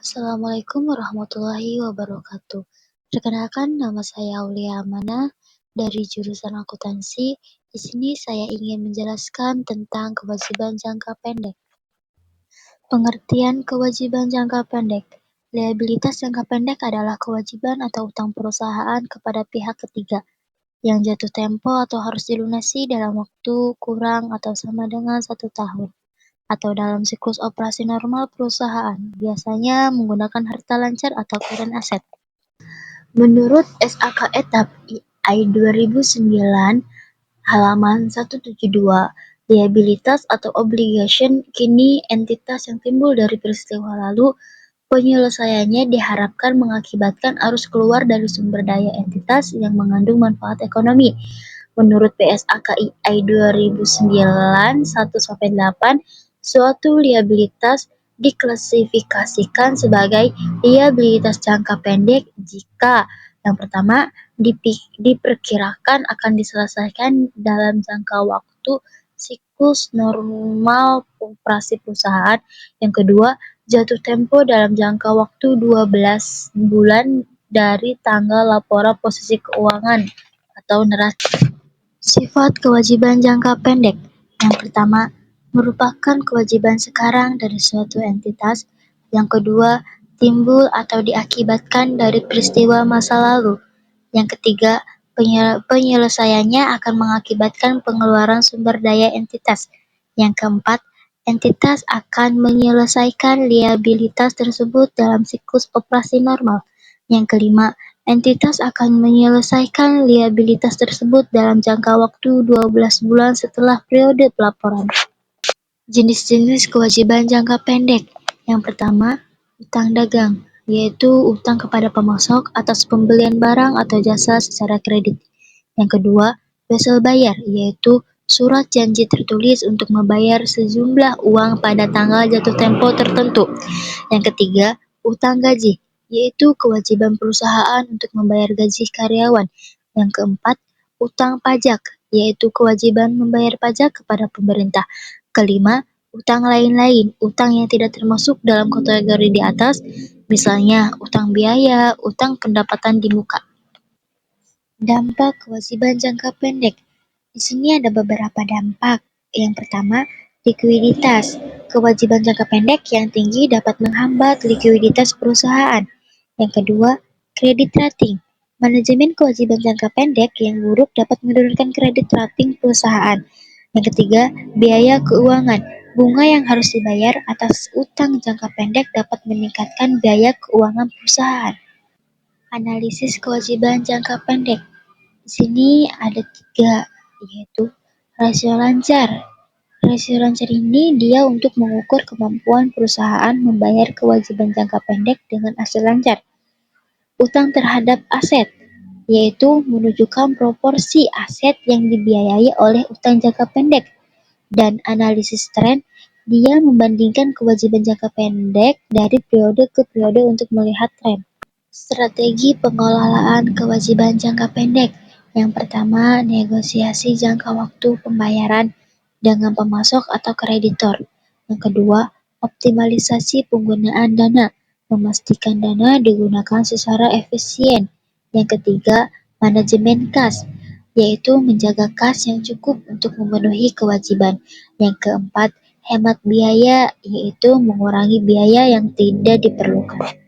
Assalamualaikum warahmatullahi wabarakatuh. Perkenalkan, nama saya Aulia Amanah dari jurusan akuntansi. Di sini saya ingin menjelaskan tentang kewajiban jangka pendek. Pengertian kewajiban jangka pendek. Liabilitas jangka pendek adalah kewajiban atau utang perusahaan kepada pihak ketiga yang jatuh tempo atau harus dilunasi dalam waktu kurang atau sama dengan 1 tahun, atau dalam siklus operasi normal perusahaan, biasanya menggunakan harta lancar atau current asset. Menurut SAK Etap I 2009 halaman 172, liabilitas atau obligation kini entitas yang timbul dari peristiwa lalu. Penyelesaiannya diharapkan mengakibatkan arus keluar dari sumber daya entitas yang mengandung manfaat ekonomi. Menurut PSAKI 2009 1-8, suatu liabilitas diklasifikasikan sebagai liabilitas jangka pendek jika yang pertama diperkirakan akan diselesaikan dalam jangka waktu siklus normal operasi perusahaan. Yang kedua, jatuh tempo dalam jangka waktu 12 bulan dari tanggal laporan posisi keuangan atau neraca. Sifat kewajiban jangka pendek. Yang pertama, merupakan kewajiban sekarang dari suatu entitas. Yang kedua, timbul atau diakibatkan dari peristiwa masa lalu. Yang ketiga, penyelesaiannya akan mengakibatkan pengeluaran sumber daya entitas. Yang keempat, entitas akan menyelesaikan liabilitas tersebut dalam siklus operasi normal. Yang kelima, entitas akan menyelesaikan liabilitas tersebut dalam jangka waktu 12 bulan setelah periode pelaporan. Jenis-jenis kewajiban jangka pendek. Yang pertama, utang dagang, yaitu utang kepada pemasok atas pembelian barang atau jasa secara kredit. Yang kedua, wesel bayar, yaitu surat janji tertulis untuk membayar sejumlah uang pada tanggal jatuh tempo tertentu. Yang ketiga, utang gaji, yaitu kewajiban perusahaan untuk membayar gaji karyawan. Yang keempat, utang pajak, yaitu kewajiban membayar pajak kepada pemerintah. Kelima, utang lain-lain, utang yang tidak termasuk dalam kategori di atas, misalnya utang biaya, utang pendapatan di muka. Dampak kewajiban jangka pendek. Di sini ada beberapa dampak. Yang pertama, likuiditas. Kewajiban jangka pendek yang tinggi dapat menghambat likuiditas perusahaan. Yang kedua, kredit rating. Manajemen kewajiban jangka pendek yang buruk dapat menurunkan kredit rating perusahaan. Yang ketiga, biaya keuangan. Bunga yang harus dibayar atas utang jangka pendek dapat meningkatkan biaya keuangan perusahaan. Analisis kewajiban jangka pendek. Di sini ada 3, yaitu rasio lancar. Rasio lancar ini dia untuk mengukur kemampuan perusahaan membayar kewajiban jangka pendek dengan hasil lancar. Utang terhadap aset, yaitu menunjukkan proporsi aset yang dibiayai oleh utang jangka pendek. Dan analisis tren, dia membandingkan kewajiban jangka pendek dari periode ke periode untuk melihat tren. Strategi pengelolaan kewajiban jangka pendek. Yang pertama, negosiasi jangka waktu pembayaran dengan pemasok atau kreditor. Yang kedua, optimalisasi penggunaan dana, memastikan dana digunakan secara efisien. Yang ketiga, manajemen kas, yaitu menjaga kas yang cukup untuk memenuhi kewajiban. Yang keempat, hemat biaya, yaitu mengurangi biaya yang tidak diperlukan.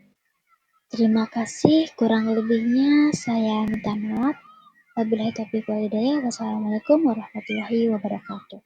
Terima kasih, kurang lebihnya saya minta maaf. Wabillahi taufiq wal hidayah. Wassalamualaikum warahmatullahi wabarakatuh.